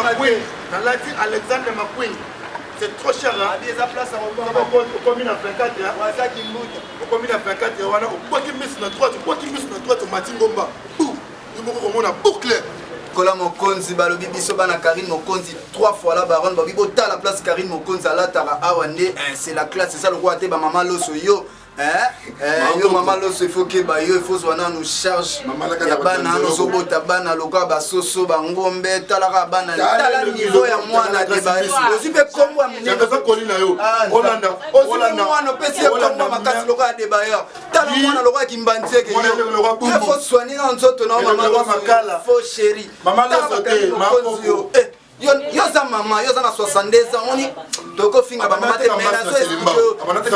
McQueen. Alexander McQueen. C'est trop cher. Hein? Des places à au commune à 24. Au commune à 24. Quoi qui mise notre droite, quoi qui mise notre droite, Martin Gomba. Bouh! Nous avons un boucle. Kola Mokonzi, Balobi Bisoba na Karine Mokonzi, 3 fois la baronne, Babi Bota la place Karine Mokonzi, à la Tara Awande, c'est la classe, c'est ça le roi, t'es maman Loso yo. Yo maman Loso, il faut que il faut soit nous charge. Ya bana no sobota bana loka ba soso ba ngombe talara bana tala niveau ya mwana débat. Aussi be comme moi j'ai besoin colline yo. Hollanda. Mwana pesi comme makasi loka débat ya. Tala mwana loka kimbanzeke yo. Il faut soigner en nzoto na maman Loso. Faux chéri. Maman Loso te mako. Yo za mama, yo za na 62 ans, on y toko finga ba mama te mena so est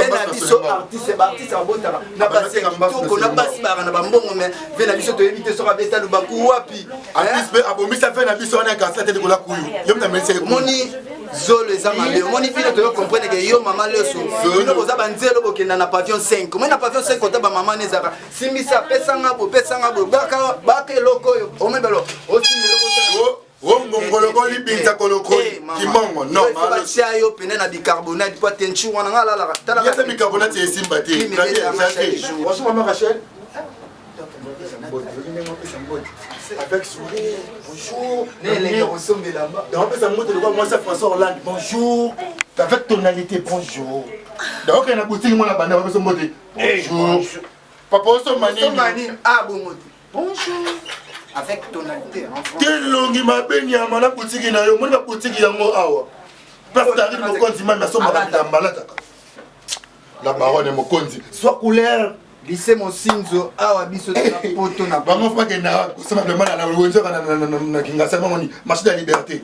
na biso artiste abota na passé toko na basi ba na bambongo mais vena biso to éviter so ka beta lu baku wapi artiste abomi ça fait na biso on a cassé tête de la kuyu yo mta merci moni zolo eza mabe moni fille to comprendre que yo mama leso no boza banzelo bokenda na pavillon 5 moi na pavillon 5 kota ba mama nezaka simbisa pesanga bo baka loko yo o mebelo o simbelo Ngongolo libinza koloko kimongo non malo sia yo pene na bicarbonate po tenchu wana ngala la tala ya bicarbonate est sympathique bonjour maman Rachel avec sourire bonjour les ressemble là-bas donc ça monte le moi ça François Hollande bonjour avec tonalité bonjour donc il y a boutique moi la bande va se monter bonjour papa so mani ah bon bonjour avec tonalité en français. Quel longi ma benya mana boutique na yo, mona boutique yango awa. Parce que Karine Mokonzi mama so mbala taka. La baronne Mokonzi. Soit couleur lycée Mosinzo awa biso na poto na bango fa ke na simplement na wenzo na kingasa moni marché de la liberté.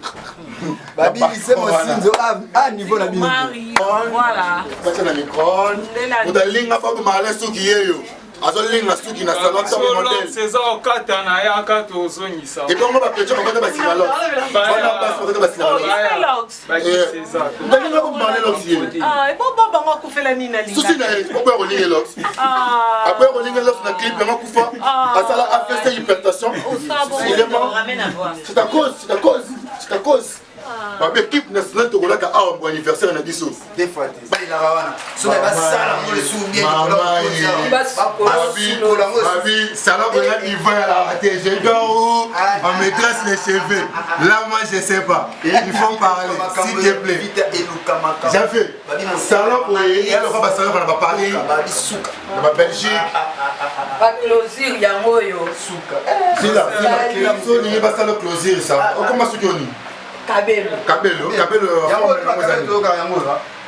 Babi lycée Mosinzo à niveau na bino. Voilà. Bacha na micro. Odalinga fa ko mala suki yeyo. Azolinga suki na salon top modèle. C'est ça au katana ya kato zongisa. Et comment va pecho ko ba sinalo. Voilà ba so ko ba sinalo. C'est ça. Ndani ko mala loxie. Ah, et bon bango ko fela nina linga. Susi na ko ba ko linga lox. Après ko linga lox na clip bango kufa. Asala a fait hypertension. C'est à cause. L'équipe nationale de Rolaka a un bon anniversaire à Bissou. Des fois, il y a un ça va le souvenir. Ça va il va à la TG. On maîtresse les cheveux. Là, moi, je sais pas. Il faut parler, s'il te plaît. J'ai fait. Salon pour il y a le roi Bassalon, on va parler. Dans la Belgique. Pas closir, il y a un moyo. C'est là. Il va salon closir ça. Comment est-ce que Cabello.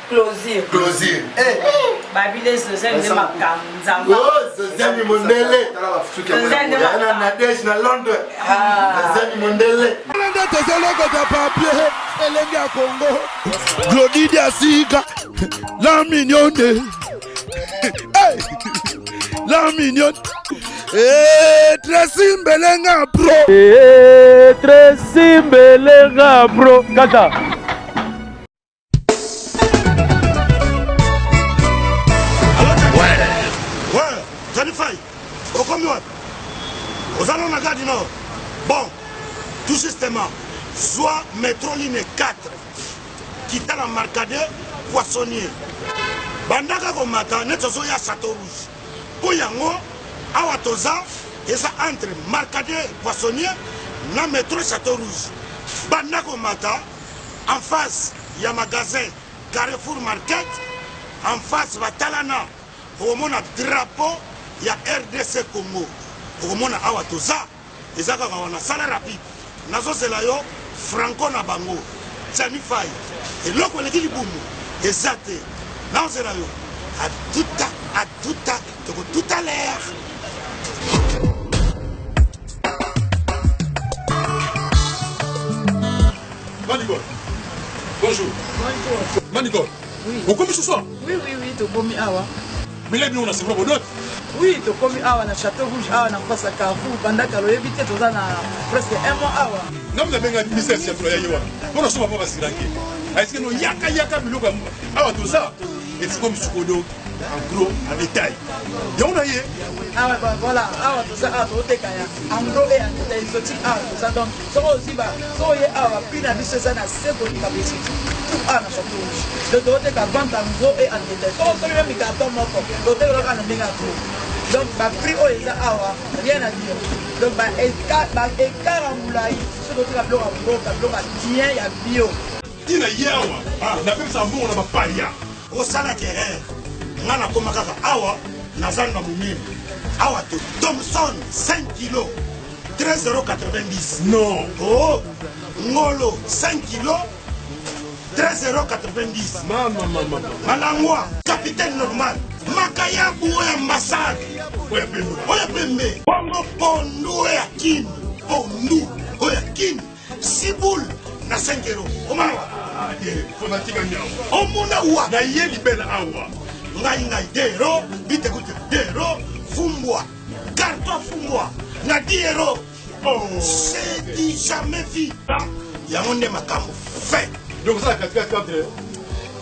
Closir. Babylé Zozem de Macam. Oh, Zozem Mondele. Nadège na Londres. Zozem Mondele. Glodidia Siga. La mignonne. La mignonne. Tracy Mbelenga bro. Tracy Mbelenga bro. Kata. Ouais, Johnny Faye. Au combien? Aux allons la gare du Nord. Bon, tout justement, soit métro ligne 4, qui t'a la marcade poissonnier. Bandaka Komata, Netsozo ya Château Rouge. Pour Yango, Awatoza, et ça entre marcade poissonnier, na métro Château Rouge. Bandaka Mata, en face, il y a magasin Carrefour Market, en face, Batalana. Au moment drapeau, il y a RDC Congo. Au moment Awatoza, et ça, on a salaire rapide. Nazo Zelayo, Franco Nabango, Johnny Faye. Et l'autre, il est boum. Et ça, Nazo Zelayo, à tout à l'heure. Manigo. Bonjour. Bonjour. Manigo. Oui. Vous commis ce soir? Oui, tu commis awa. Mais là, on a c'est vraiment d'autres. Oui, tu commis awa na Château Rouge, awa na face à Carrefour, pendant que l'on évite tout ça na presque un mois awa. Non, mais bien, ministère, c'est pour y aller. On a souvent pas si ranké. Est-ce que nous yaka miloko awa tout ça? Et c'est comme Sukodo. en gros, en détail. Y'a on a yé. Ah ouais, voilà, ah tout ça, ah tout est kaya. En gros et en détail, exotique, ah tout ça donc, ça aussi bah, ça y est, ah puis la vie c'est ça, na c'est bon capacité. Tout ah na chapeau rouge. Le tout est qu'à vendre en gros et en détail. Ça on même les cartons non quoi. L'hôtel là on a bien gros. Donc bah prix oh les ah rien à dire. Donc bah écart en moulay, ce doit être la bloc en gros, la bloc à tien, il y a bio. Tina yawa, ah, na même ça bon on a pas paria. Au salaire ngana koma kaka awa nazanga mumimi. Awa te Thompson 5 kilos 13,90 €. Non. Oh, Ngolo 5 kilos 13,90 €. Maman. Malangwa capitaine normal. Makaya boué ambassade. Oya pembe. Bongo pondu ya kin. Pondu oya kin. Siboul na 5 €. Omawa. Fonatika nyawo. Omuna wa na yeli bela awa. Ngai 2 €, bite kuti 2 €, fumbwa. Carton fumbwa na 10 €. Oh, c'est du jamais vu. Yamonde makambo fait. Donc ça 4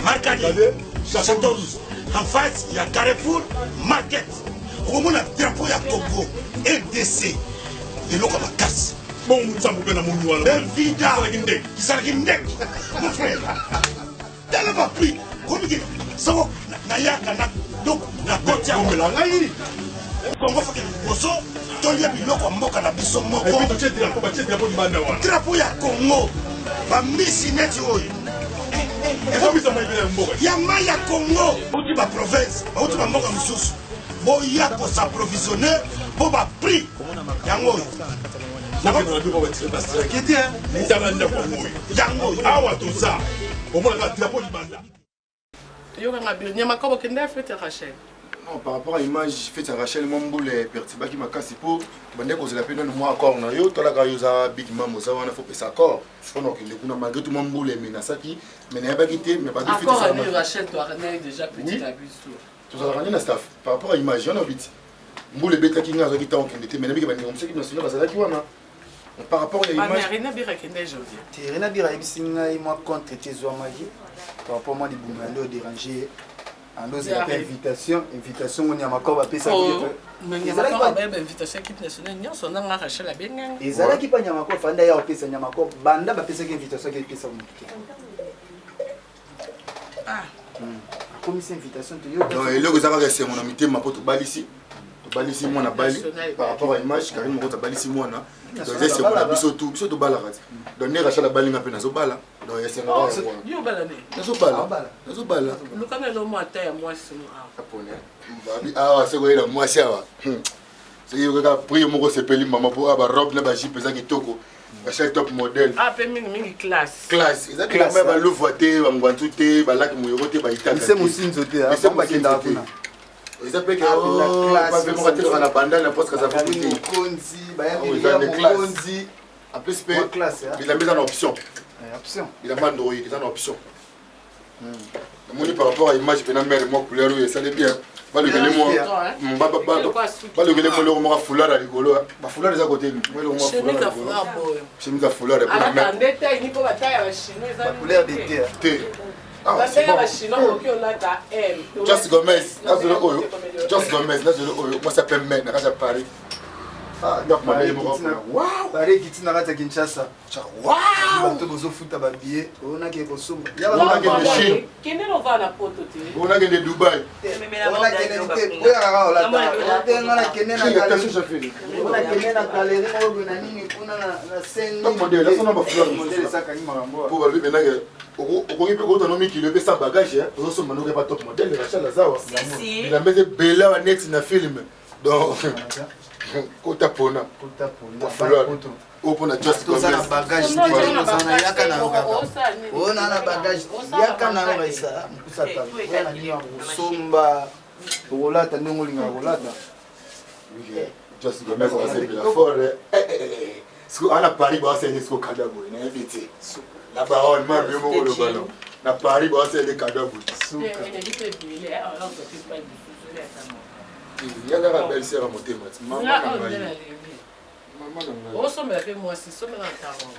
Marcadi. Château en face, il y a Carrefour Market. Au moins le drapeau ya Congo RDC. Et l'eau comme casse. Bon, ça vous fait la mon noir. Évidemment. Qui s'arrête mon frère. T'as pas pris. Comme il ça na yaka na donc na côté ya la ngai. Congo fa ke boso tolia biloko mboka na biso moko. Et puis tu es drapeau du banda wa. Drapeau ya Congo. Ba misi neti oyo. Yama ya Congo, outi ba province, outi ba mboka mususu. Boya ko s'approvisionner pour ba prix. Yango. Yango. Awa tout ça. Au moins la drapeau du banda. Yo nga bien, nyama ko kende fete Rachel. Non, par rapport à l'image, fait à Rachel, mon boule est perturbé qui m'a cassé pour. Bande ko la peine moi encore na yo, tola ka yo za big mama za wana faut pesa accord. Donc il est malgré tout mon boule mais na saki, mais n'a pas quitté, mais pas de fait ça. Encore Rachel toi René déjà petit abus. Tout ça rien na staff. Par rapport à l'image, on a vite. Boule beta ki nga za kita on kende mais na bika bandi comme ça qui national za ki wana. Par rapport à l'image. René bira kende jodi. René bira bisinga moi contre tes oamaji. Par rapport moi di bumando déranger. Ando c'est invitation on y a makoko ba pesa ko. Mais il y a pas invitation équipe nationale nyonso na nga Rachel la benga. Ezala ki pa nyama ko fanda ya pesa nyama ko banda ba pesa ki invitation ki pesa mo. Ah. Comme c'est invitation to yo. Non, et là vous avez c'est mon amitié ma pote balisi. Balisi moi na Bali par rapport à l'image Karim Moko balisi moi na. Donc c'est mon biso tout bala rat. Donc Rachel la bali nga pe na zo bala. Donc c'est moi. Yo bala ne. Nazo bala. Nous quand même moi taille moi c'est moi. Ah c'est quoi là moi c'est wa. C'est yo ka prix moko sepeli maman pour aba robe na ba jipe za kitoko. Ba chef top model. Ah pe mingi classe. Classe. Exactement ba lo voter ba ngwantu te ba laki moyo te ba itaka. C'est musinzo te a ba kenda kuna. Ils appellent que la classe pas vraiment dans la bandana parce que ça fait goûter konzi ba ya konzi en plus il a mis en option. Il a pas Android, il a en option. Par rapport à l'image que mère moi couleur ça allait bien. Pas le gars moi pas le gars moi le moi foulard à rigolo. Ba foulard des à côté lui. Moi le moi foulard. J'ai mis la foulard pour la mère. Détail ni pour bataille avec chinois ça. Couleur d'été. Ah, c'est bon. Just Gomez, Just Gomez, moi ça peut me mettre à Paris. Ah, donc ma belle waouh, Paris qui tient à Kinshasa. Waouh, tu bozo futa ba billet, on a que consomme. On a que Chine. Qui ne va na poto te. On a que Dubaï. On a que on a que na galerie on a nini kuna na scène. Donc modèle, ça n'a pas fleur. Ça kangi marambo. Pour aller maintenant okoki pe ko tonomi kilo pe sa bagage hein ozo somba no ke pas top modèle Rachel Lazawa il a mis bella wa net na film donc kota pona fleur o pona just comme ça na bagage na yaka na on a na bagage yaka na raisa kusata na ni somba rolata ndongo linga rolata just comme ça c'est bien fort ce qu'on a Paris ba c'est ce kada boy na invité la baronne m'a bien mon le ballon na Paris ba c'est les cadeaux il y a la belle sœur à monter maman moi si somme na taron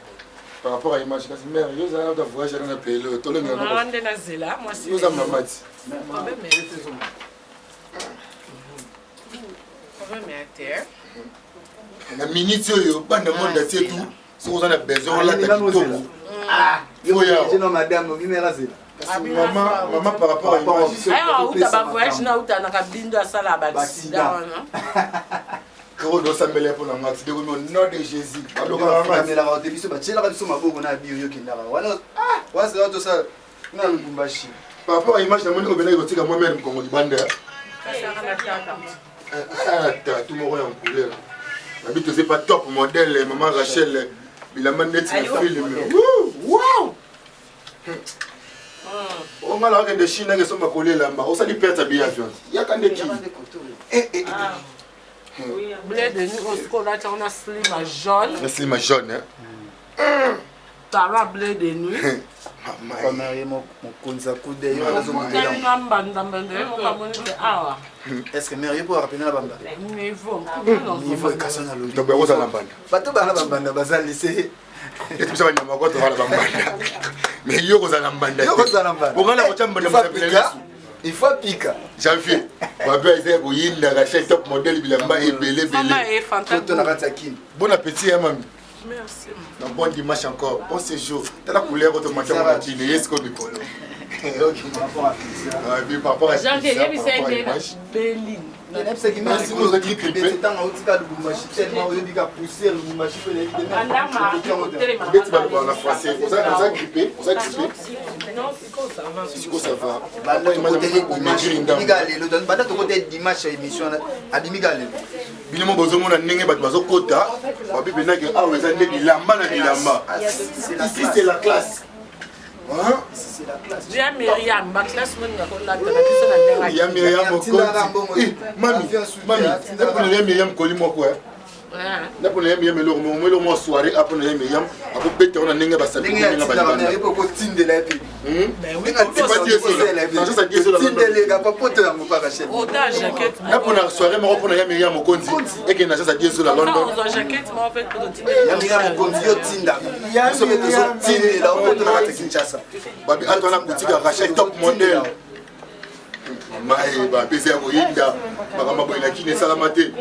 par rapport à l'image quand mère yo za da voyage na pelo to le ngana ande na zela moi si yo za mamati Na minute yo bande monde ati tout. Si vous en avez besoin là t'as tout. Ah, yo je non madame, oui mais là c'est. Maman par rapport à l'image. Ah, ou ta voyage na ou ta na kabindo asala ba sida wana. Quand on s'appelle pour la max, au nom de Jésus. Alors on va mettre la biso ba tshela biso maboko na bio yo kindaka. Wana wa c'est autre ça. Na Lubumbashi. Par rapport à l'image, on va venir au moi-même comme du bande. Tout mon royaume couleur. Habite c'est pas top modèle maman Rachel il a mané le film. Wow! On va la de Chine que sont ma collègue là, on s'est dit perdre sa billet avion. Il y a quand des qui. Blé de nous au score là on a slim jaune. Le slim jaune hein. Ça va blé de nuit. Maman marié mon konza kude yo na zo mongela. Est-ce que marié pour rappeler la banda? Niveau kasana lo. Donc on la bande. Bato bana banda bazali lycée. Et tout ça on a encore la bande. Mais yo ko za la bande. Yo ko za la bande. On a la chamba de il faut piquer. Janvier. Baba ise ko yinda Rachel top modèle bilamba et belé belé. Bon appétit hein mamie. Merci. Un bon dimanche encore. Bon séjour. T'as la couleur automatique on a dit est-ce qu'on est collé. OK par rapport à Jean Guéry c'est Berlin. Merci nous avez clippé. C'est un outil de Lubumbashi tellement au début qu'a poussé Lubumbashi peut les on a français. On a clippé. On a clippé. Non, c'est quoi ça va? C'est quoi ça va? Banda to côté dimanche émission à Dimigale. Bilemo bozomo na ndenge bato bazokota. Babi benaki awa eza nde bilamba na bilamba. Ici c'est la classe. Hein? C'est la classe. Dia Myriam, ma classe mon na ko la tala kiso na ndenge. Il y a Myriam Mokonzi. Mami, c'est pour le Myriam Koli moko hein. Na pour le Myriam le mo soirée après le Myriam, après bête on a ndenge ba sabi ndenge ba ndenge. Il faut ko tinde la vie. Ben oui, c'est pas dire ça. Ça dit ça. Tinde les gars pas pote ya mo pas Rachel. Oda jaquette. Na pour la soirée mo pour le Myriam Mokonzi et que na ça dit sur la London. Oda jaquette mo fait pour tinde. Ya Myriam Mokonzi yo tinda. Ya so que to tinde la on to na Kinshasa. Babi atona boutique Rachel top modèle. Mai ba pesa ko yinda bakama boy na kine salamate.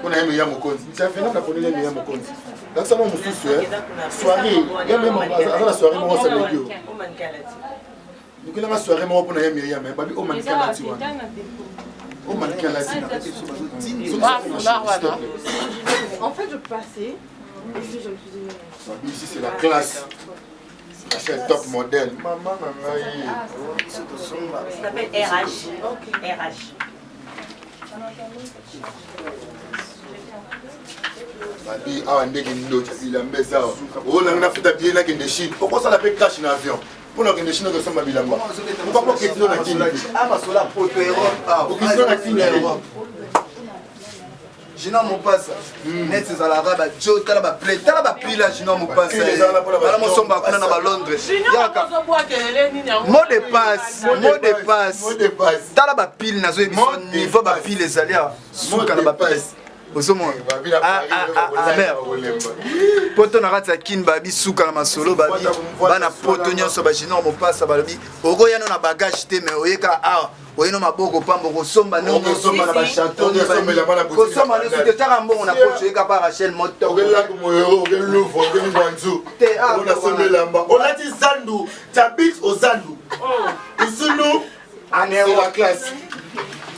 On a Myriam Mokonzi. Ça fait na pour le Myriam Mokonzi. Donc ça mon souci soirée, il y a même la soirée moi ça me dit. Donc il y a la soirée moi pour na Myriam mais babi o mannequin là tu vois. O mannequin là. En fait je passais et puis je me suis dit ici c'est la classe. Rachel top modèle. Maman Ça s'appelle RH. RH. Babi awa ndenge ndo chabila mbeza. O na na futa bien na kende Chine. Pourquoi ça l'appelle cash na avion? Pour na kende Chine que ça mabila mba. Pourquoi pas question na Chine? Ah ma sola poto Europe. Ah, question na Chine Europe. Jina Mopassa. Net c'est à la raba jo tala ba play tala ba pli là Jina Mopassa. Bala mo somba kuna na ba Londres. Yaka. Mot de passe, mot de passe. Mot de passe. Tala ba pile na zo ebiso niveau ba pile ezali a. Suka na ba passe. Osomona. Merde. Poto na kati ya kin babi suka na masolo babi bana poto nyonso ba Jina Mopassa balobi oko yana na bagage te mais oyeka a oyeno maboko pambo kosomba ndongo kosomba na ba chateau kosomba ne soute tara mbongo na poche eka pa Rachel moto ogela ko moyo ogela louvre ogela ngwanzu ona somela mba olati zandu tabit ozandu isunu c'est la classe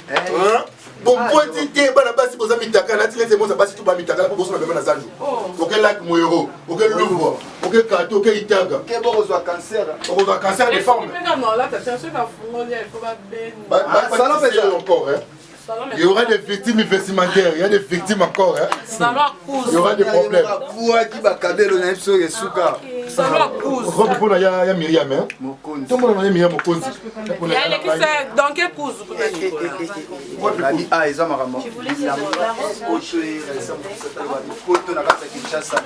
hein bon petit té bana basi boza mitaka na tilese moza basi tu ba mitaka na bozo na bema na zandu ogela ko moyo ogela louvre ogela kato ogela itaga ke boko zo cancer de forme non là t'as cherché la fongole il faut pas ben ça non fait encore hein. Il y aura des victimes vestimentaires, il y a des victimes encore hein. Ça va cause. Il y aura des problèmes. Quoi qui va kabelo na episo ke suka. Ça va cause. Pour il y a Myriam hein. Mokonzi. Tout le monde a Myriam Mokonzi. Il y a qui c'est dans quelle cause pour Nicolas. Nani a eza makambo. La ocho eza poto na kata Kinshasa.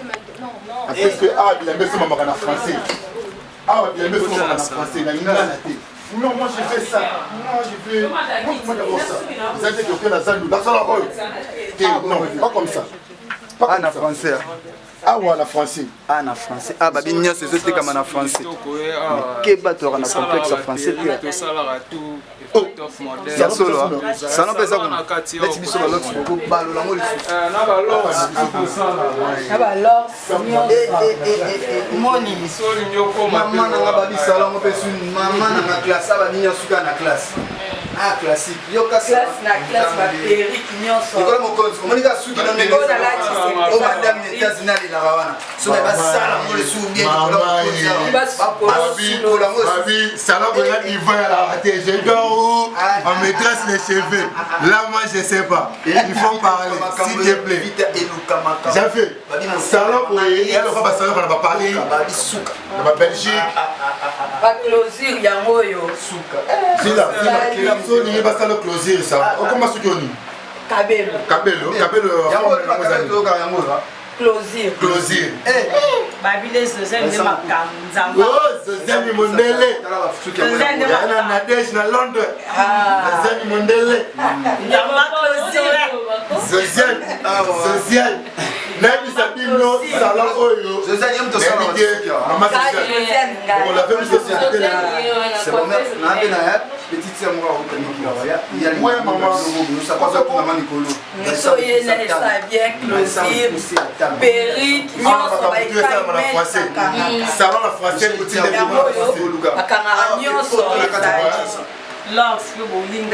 Est-ce que ah il a mis son maman en français. Ah il a mis son maman en français na ngana té. Non, moi j'ai fait ça. Moi j'ai fait. Moi d'abord ça. Vous avez dit que la zandu, la sala oil. Non, pas comme ça. Pas en français. Ah ouais, en français. Ah, en français. Ah, babi nyos c'est tout comme en français. Quel bateau en complexe en français. Oh, ça solo. Ça n'a pas ça. Let's be solo l'autre beaucoup balo la mole. Na ba lor. Moni. Maman na babi salon pe su maman na classe ba ninya suka na classe. Ah, classique. Yo classe na classe ba Eric nyonso. Ikola mokonzi. Monika suki na meko na lati. O madame Netazina la rawana. So ba sala mo le su bien ikola mokonzi. Babi, salon de la niveau à la raté. Je dors où on me trace les cheveux. Là, moi, je sais pas. Il faut parler, s'il te plaît. J'ai fait. Salon pour elle, on va salon, on va parler. On va Belgique. Pas closure, yangoyo. Si là, il n'y a pas salon closure, ça. Comment est-ce que tu Kabelo. Kabelo. Closure. Babile Zozem de Makamzamba. Oh, Zozem Mondele. Zozem Nadège na Londres. Zozem Mondele. Zozem. Même Sabino, salon Oyo. Zozem yom to salon. Maman Zozem. On l'a fait juste sur la télé. C'est bon, mais on a bien petite sœur moi au Canada. Il y a ouais maman, nous ça passe pour maman Nicolo. Soyez là ça bien closure. Peric, nyonso salon la français petit Lors, le bowling.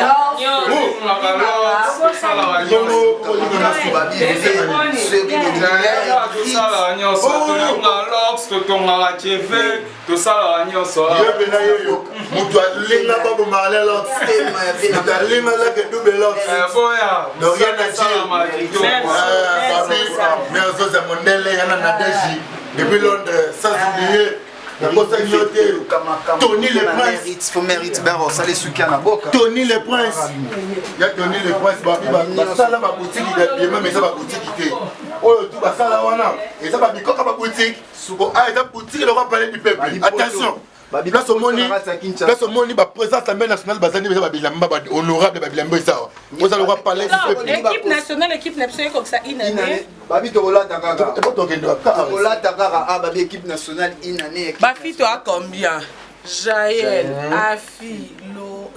depuis Londres, sans oublier. Tony le Prince. Faut mérite Barros, ça les souki à la boca. Tony le Prince. Il y a Tony le Prince, ça là ma boutique, il y a même ça ma boutique. Oh, tout ça là wana. Et ça va bico ma boutique. Ah, ça boutique, il aura parlé du peuple. Attention. Place au moni, présence la main nationale, honorable Babilamba ça. Vous allez parler du peuple. L'équipe nationale, l'équipe nationale comme ça, inannée. Babi Tola Takara. Tola Takara, ah, Babi équipe nationale inannée. Bafi, toi combien? Jaël, Afi, Lo,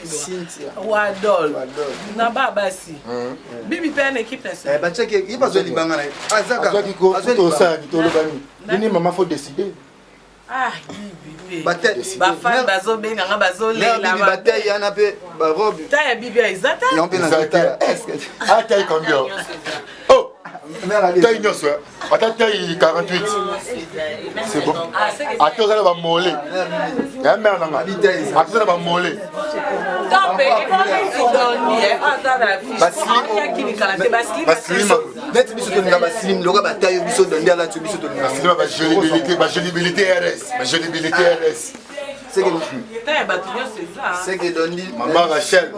Cynthia, Wadol, Naba Bassi. Bibi Père équipe nationale. Bah, check, il va se libérer. Ah, Zaka. Maman, faut décider. Ah, bibi. Bafan bazo benga nga bazo le la ba. Bataille yana pe ba robe. Ta bibi izata. Yon pe na zata. Ah, taille combien? Oh. Taille nyoso. Ata taille 48. C'est bon. Attends, ça va moller. Ya mère nanga. Attends, ça va moller. Tombe, il faut donner ata la fiche. Baslim qui kala te baslim. Baslim. Net biso to nga baslim, loga bataille biso donner la biso to nga. Baslim ba génibilité RS. Ma génibilité RS. C'est que c'est que Dondi Maman Rachel,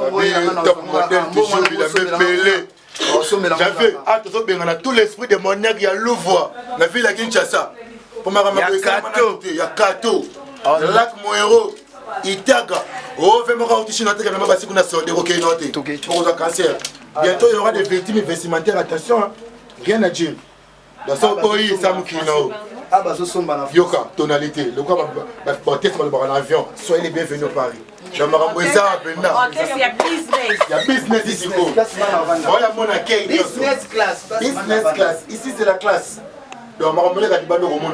top modèle toujours il a même pelé. J'avais tout l'esprit démoniaque, il y a Louvois, la ville à Kinshasa. Pour ma il y a Kato, Lac Moero, Itaga. Oh, fais-moi rentrer dans le bassin qu'on a sorti de Roquet Noté pour le cancer. Bientôt il y aura des victimes vestimentaires, attention, rien à dire. Dans son pays, ça me kino. Yoka, tonalité. Le quoi va porter sur le avion. Soyez les bienvenus au Paris. Je me rends ça maintenant. Il y a business. Il y a business ici. Voilà mon accueil. Business class. Business class. Ici c'est la classe. Donc, je me rends compte que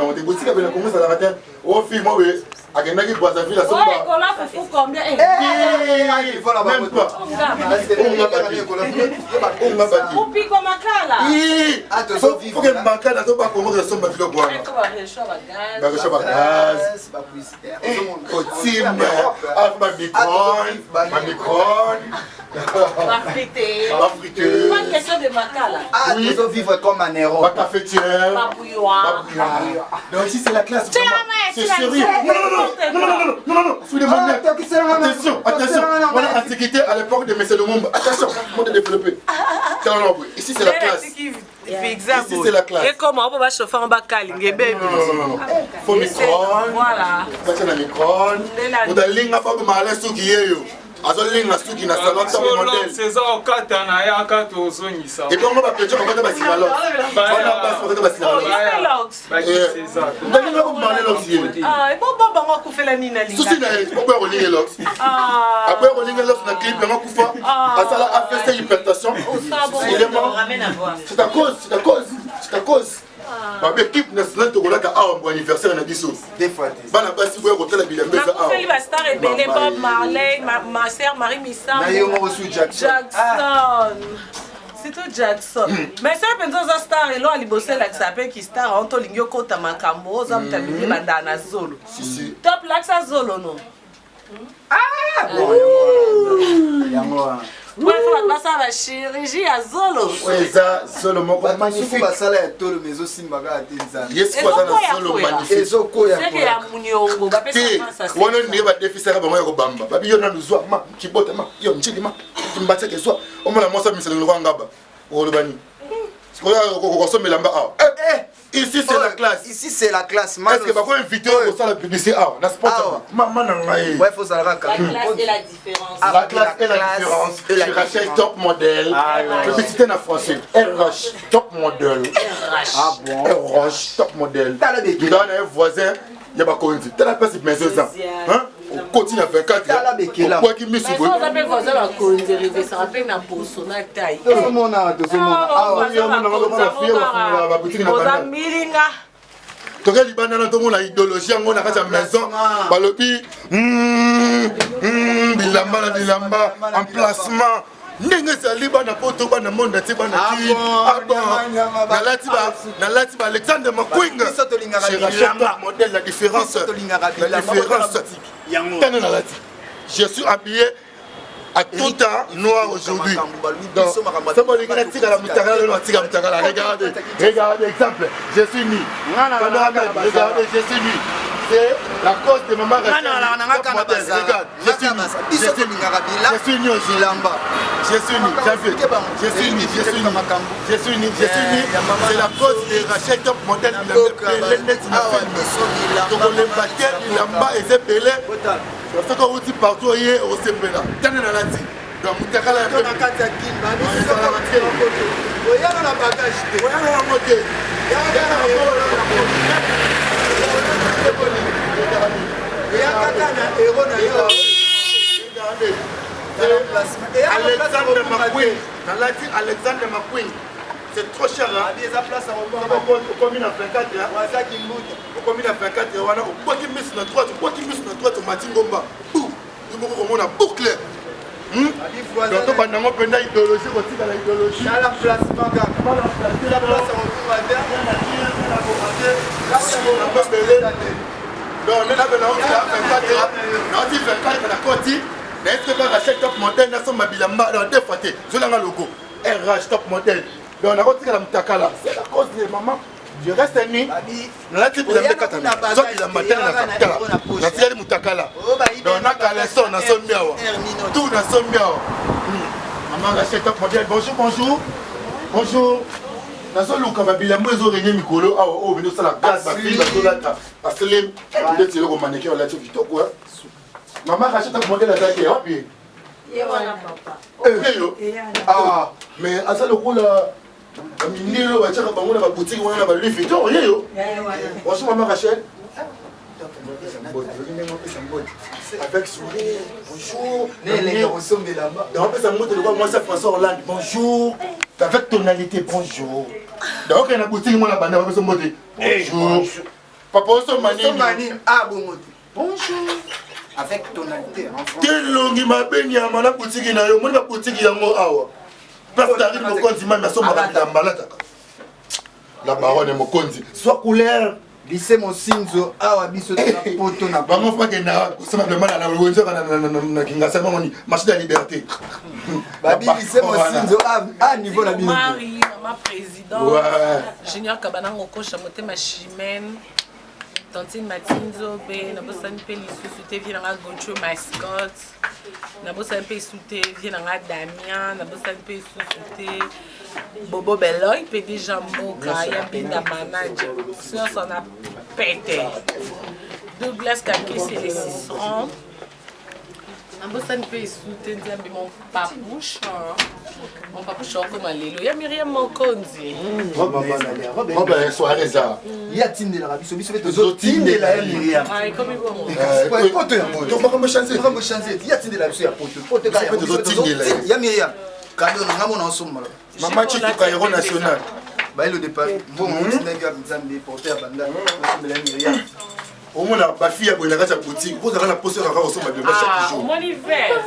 on est boutiques avec la commence à la matin. Oh, fille, moi, à quel moment bois à ville à son bar. Oh, là, il faut combien? Il faut la même pas. On m'a battu. Ou pique comme un cas là. Oui. Attention, il faut que je m'en calme. Attends, pas comment je suis battu le bois. Bah, je suis à gaz. Au team. Ah, ma micron. Ma frité. Ma frité. Pas une question de maca là. Ah, nous devons vivre comme un héros. Ma cafetière. Ma bouilloire. Donc ici c'est la classe. C'est sérieux. Non. Suivez-moi bien. Attention. Voilà l'antiquité à l'époque de Messieurs de Mumba. Attention, monde développé. Ici c'est la classe. Ici c'est la classe. Et comment on va chauffer en bas caling bébé. Non. Faut micron. Voilà. Faut la micron. Vous allez pas mal sous qui est yo. azolinga suki na salon top modèle eza okata na ye akata ozongisa et puis on va pecho bakota basila lox bana basi bakota basila lox ndenge na kumane lox ye ebo bango akufela nini na linga susi na ye oboya kolinga lox aboya kolinga lox na clip yango akufa asala afc hypertension c'est à cause babe équipe nationale tokolaka awa mbo anniversaire na biso bana basi boya kotala bilamba eza awa nakufeli bastar ebele Bob Marley ma sœur Marie Missam Jackson surtout Jackson mais ça penza za star elo aliboselakisa mpe ki star on tolingi okota makambo oza mutalingi banda na zolo top laksa zolo no basa bachirurgie ya zolo eza zolo moko magnifique basala ya tolo mais osimbaka ate nzambe yesikwaza zolo magnifique ezokoya ya muniongo wana ndenge badefisaka bango ya kobamba babi yo nanu zwa ma kibota ma yo njili ma kimbatiake zwa omona mwasa misalelo kwa ngaba olobani okosomela mba awa ici c'est la classe. Ici c'est la classe. Est-ce que vous inviter au salle de publicité na sport ouais, faut ça la classe et la différence. La classe et la différence. Je rachète top modèle. Publicité en français. RH top modèle. Ah bon. RH top modèle. Dans un voisin, il y a pas quoi dire. T'as pas cette maison ça. Hein? On continue à faire 4 quoi qui me suit. Mais ça s'appelle voisin la cause ça rappelle na posona taille. Tout le monde a toke libanda na tomona idéologie yango na kati ya maison balobi bilamba emplacement ndenge ezali bana poto bana monde te bana ti nalati ba Alexandre Makwinga modèle la différence tane nalati je suis habillé à tout temps noir aujourd'hui. Donc, regardez, exemple, je suis nu. Regardez, je suis nu. C'est la cause de maman. Regarde, je suis nu aujourd'hui. Je suis nu. C'est la cause de Rachel Top Model. C'est quand on dit partout, il y a aussi là. T'as une analyse. Donc, tu as la bagage. Alexandre McQueen. C'est trop cher. Au commune à 24 au commune à 24 au quoi qui mise sur notre droite, au matin Gomba. On a bouclé. Donc, pendant qu'on prend l'idéologie, on tire la idéologie. La place, top modèle, RH top modèle. Donc on a retiré la moutakala. C'est la cause de maman. Je reste nu. On a tiré la katana. Soit il a matin na katana. On a tiré la moutakala. Donc on a caleçon, on a son miawa. Tout na son miawa. Maman rachète top modèle. Bonjour. Bonjour. Na so luka babilambo ezo renye mikolo awo bino sala glace ba fille ba dolata. Aslim. Peut-être c'est le mannequin la tu kitoko. Maman rachète top modèle attaqué. Hop. Ah, mais à ça le coup là, Minilo va tirer bango na ba boutique wana ba Louis Vuitton, yo. Bonjour maman Rachel. Avec sourire, bonjour. Donc ça monte le moi c'est François Hollande. Bonjour. Avec tonalité, bonjour. Donc il y a une boutique moi la bande va se monter. Bonjour. Papa so mani. Ah bon. Bonjour. Avec tonalité en français. Quel longi ma benya mana boutique na yo, mona boutique yango awa. Parce que arrive mokonzi mama so makatambala taka. La baronne mokonzi. Soit couleur lycée Mosinzo awa biso na poto na bango fa ke na simplement na wenzo na kingasa moni marché de la liberté. Babi lycée Mosinzo à niveau la bino. Marie, maman président. Ouais. Junior Kabanango coach Motema Chimène. Tantine Matinzo, Nabosani Peli Soute, Viena Goncho Mascotte, Nabosani Peli Soute, Viena Damien, Nabosani Peli Soute, Bobo Beloy, PD Jambo, Kaya Binda Manager, sinon ça a pété. Douglas Kaki, c'est les 6 rangs. nabosani mpe esute nzambe mon papouche comme alelo ya Myriam Mokonzi robe soirée eza ya tindelaka biso mpe tozotindela ya Myriam ekomi bongo poto yango makambo change ya tindela biso ya poto ya Myriam kado nanga mona osomala mama chituka héros national bailo de Paris mbongo ndenge ya nzambe porter banda osomela ya Myriam au moins la fille a brûlé la boutique vous avez la posture à ressemble de chaque jour mon hiver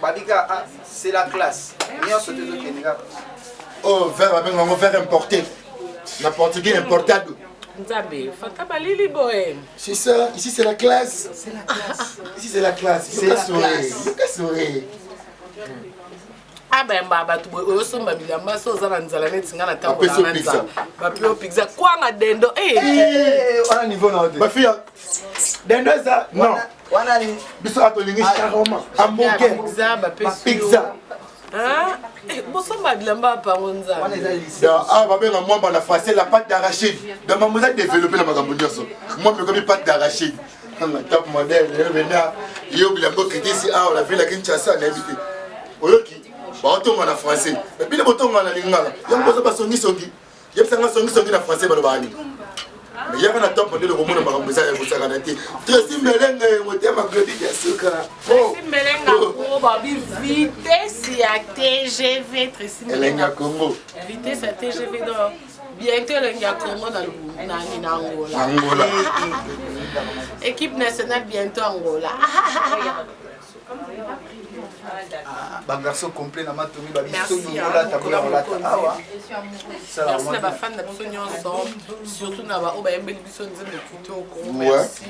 babika c'est la classe oh verre importé la portugais importado nzambe fata balili bohem c'est ça ici c'est la classe ici c'est la classe c'est la soirée abemba bato oyosomba bilamba so oza na nzala neti nga na ntango na nzala bape o pizza kwanga dendo wana niveau na ote bafia dendo eza non wana ni biso atolingi charoma hamburger pizza bosomba bilamba apango nzala babenga mwamba na français la pâte d'arachide donc mamoza développé na makambo nyonso mwamba ekomi pâte d'arachide na top modèle yo bilamba okitisi awa la ville ya Kinshasa na habité oyoki baotonga na français bile botonga na lingala yango boza basongisongi yebisanga songisongi na français balobani yaka na top modele komona makambo eza ya kosakana te Tracy Melenge motema credit ya suka Tracy Melenga ko babi vitesse ya TGV Tracy Melenga Congo vitesse ya TGV donc bientôt lenga Congo na Angola équipe nationale bientôt Angola garçon complet na matomi babiso ngola tabula awa merci na ba fan na biso nyonso surtout na ba obayembeli biso nzembe kitoko merci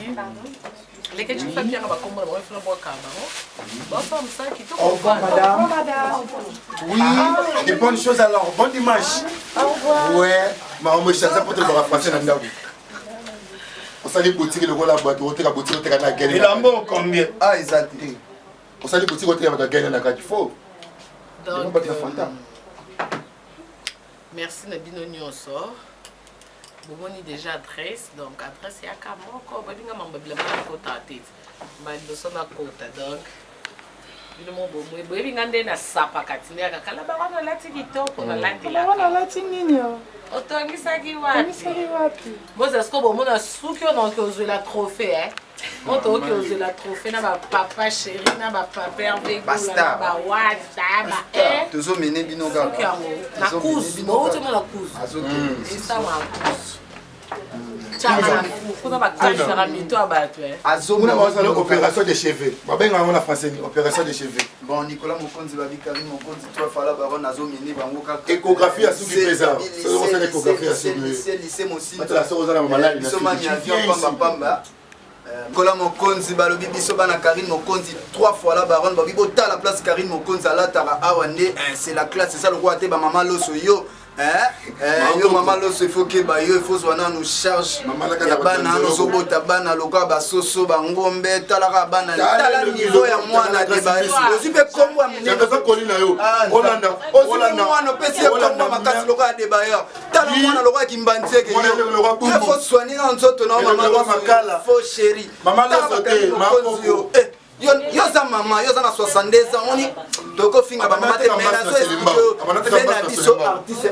les gens qui font bien ba kombo ba fona bo kaba ba femme ça kitoko au revoir madame oui des bonnes choses alors bon dimanche au revoir ouais ma on me chance pour te voir français na ndabu on sali boutique le gola boîte on te ka boutique on te ka na gagner il en bon combien ah exactement on sali boutique on te ka gagner na kati faux donc merci na bino nyonso bomoni déjà adresse donc adresse ya kamoko babinga mamba bilamba na kota tete bandoso na kota donc bino mo bomwe boyebinga nde na sapa kati ne akakala bana lati kitoko na lati la bana lati nini otongisaki wapi boza sko bomona suki on que ozela trophée hein moto que ozela trophée na ba papa chéri na ba papa hervé basta ba wata tozo mene bino ga na kuzu bo to na kuzu azoki ça ma kuzu kuna ba kashara mito abatwe azomuna bazala opération de cheveux babenga ngona français opération de cheveux bon Nicolas Mokonzi babikari Mokonzi toi fala baron azomini bango kaka échographie à suki pesa c'est une échographie à suki lycée mosi la soro za na malade na suki pamba Nicolas Mokonzi balobi biso bana Karine Mokonzi 3 fois la baronne babi bota la place Karine Mokonzi alatara awande c'est la classe c'est ça le roi te ba maman loso yo yo maman loso il faut que ba yo il faut zwana nous charge ya bana no bota bana loka ba soso ba ngombe talaka bana tala niveau ya mwana de ba ozipe kombo ya munene ça kolina yo Holanda mwana pesi kombo makasi loka de ba yo tala mwana loka kimbanzeke yo il faut soigner en nzoto na maman loso faut chéri maman loso te maman yo za mama yo za na 62 ans oni toko finga ba mama te mena so vena biso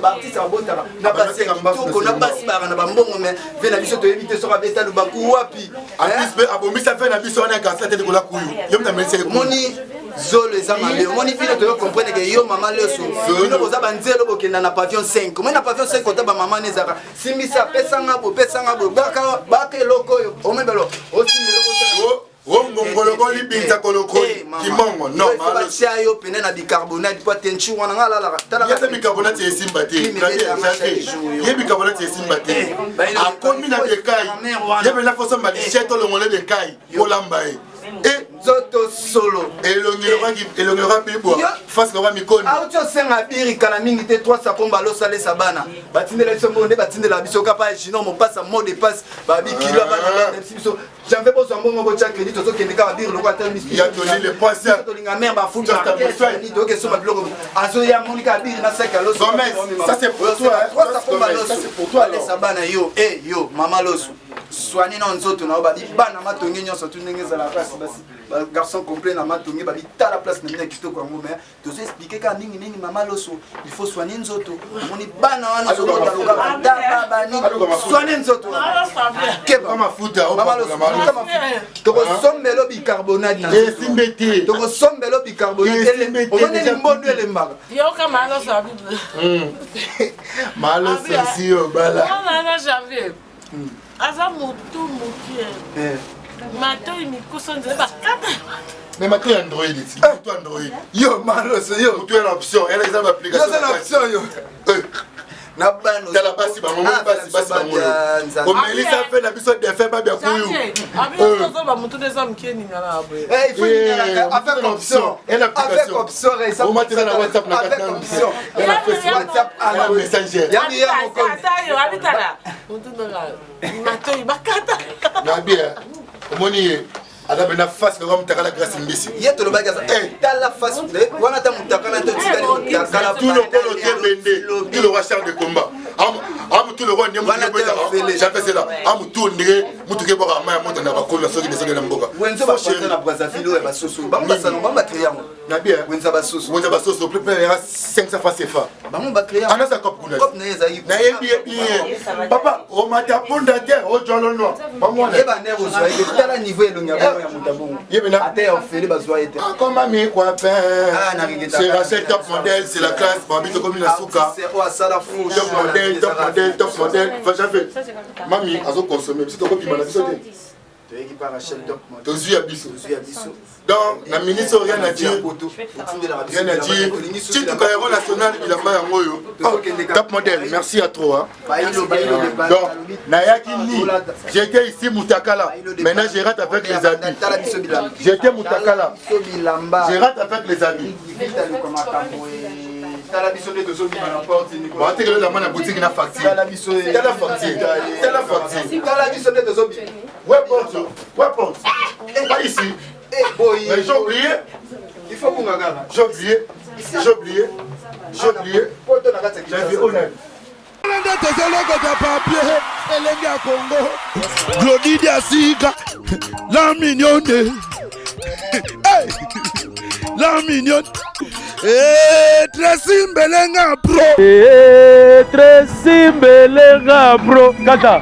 artiste abotaka na basi toko na basi ba na bambongo me vena biso to éviter so ka beta lu baku wapi artiste abomisa vena biso na ka sate de kola kuyu yo mtamelse moni zolo eza mabe moni vile to comprendre que yo mama leso bino boza banzelo bokenda na pavillon 5 moi na pavillon 5 kota ba mama nezaka simbisa pesanga bo baka eloko yo omebelo osimelo ko ngongolo koli binza koloko kimongo non batia yo pene na bicarbonate po tenchu wana ngala la tala ya bicarbonate esimba te ye bicarbonate esimba te akomi na bekai ye bela foso malicheto longole bekai kolamba e zoto solo elongelo bibo face ko mikoni auto senga biri kala mingi te 300 komba lo sale sabana batindela biso mbonde batindela biso kapa jino mo passa mot de passe babi kilo bana biso j'en fais pas sur un bon mot de crédit, tout ce qui est à dire le roi tel il y a donné les poissons. La mère va foutre la tête, donc sur ma blog. Azoya Monica dire na sac à l'os. Ça c'est pour toi. Ça c'est pour toi. Allez sabana yo, eh yo, maman losu. Soigner dans nous autres, on va dire bana matongi nyonso tout ndenge za la place basi. Garçon complet na matongi ba ta la place na kitoko kwa ngombe. Tu sais expliquer ka ningi maman losu. Il faut soigner nous autres. On est bana wana zo ta luka da bani. Soigner nous autres. Kama futa maman losu. Kama futa. To sombelo bicarbonate na. Et simbeti. To sombelo bicarbonate. On est mbondo ele mbaga. Yo kama losu abi. Malo sensi yo bala. Non j'avais. Aza motu mokie. Mato imikuso nzeba. Mais maintenant Android ici. Tout Android. Yo Malos yo. Tu as l'option. Elle a une application. Yo c'est l'option yo. Na bano. Tala basi ba momo basi ba momo. Au Melissa fait la biso de faire pas bien couillou. Abi so ba mutu des hommes qui ni ngala abwe. Eh il faut une avec option. Elle application. Avec option et ça. Au matin na WhatsApp na avec option. Elle a fait WhatsApp à la Messenger. Yami ya moko. Yo abitala. Mutu ndala. Mato ibakata. Na bien. Omoni ada bena face le roi mtakala grâce mbisi. Yeto lo bagaza. Eh tala face wana ta mutakana to tikali mutakala. Tout le polo tebende. Tout le roi char de combat. Am tout le roi ndemo tebende. J'avais cela. Am tout ndé mutuke boka ma monta na bakolo soki desende na mboka. Wenzo ba chéri na Brazzaville e ba soso. Ba mbasa no ba créer yango. Na bien. Wenza ba soso. Wenza ba soso plus près 500 fois CFA. Ba mo ba créer. Ana sa cop kuna. Cop na yezayi. Na bien. Papa, o mata ponda terre o jolo no. Ba mo na. E ba ne rozwa e tala niveau elonga ya mutabongo. Yebena. Ate ofeli bazwa ete. Comment mi quoi faire? Ah na ngeta. C'est Rachel top modèle, c'est la classe pour habiter comme la souka. C'est o asala fou. Top modèle. Enfin j'avais. Mami, azo consommer. C'est toi qui m'a dit ça. Qui par Rachel top modèle. Tozu abiso. Donc, la ministre rien à dire. Rien à dire. Si tu as national, il a pas un mot. Top modèle, merci à toi. Donc, Nayaki Ni, j'étais ici Moutakala. Maintenant, je rate avec les habits. J'étais Moutakala. Je rate avec les habits. Bon, tu as la main à boutique qui n'a facture. Tu as la facture. Ouais, bon. Pas ici. Mais j'ai oublié. Il faut qu'on regarde. J'ai oublié. J'ai vu honnête. Glodidi Asika, la mignonne. La mignonne. Très simbelenga bro. Très simbelenga bro. Kata.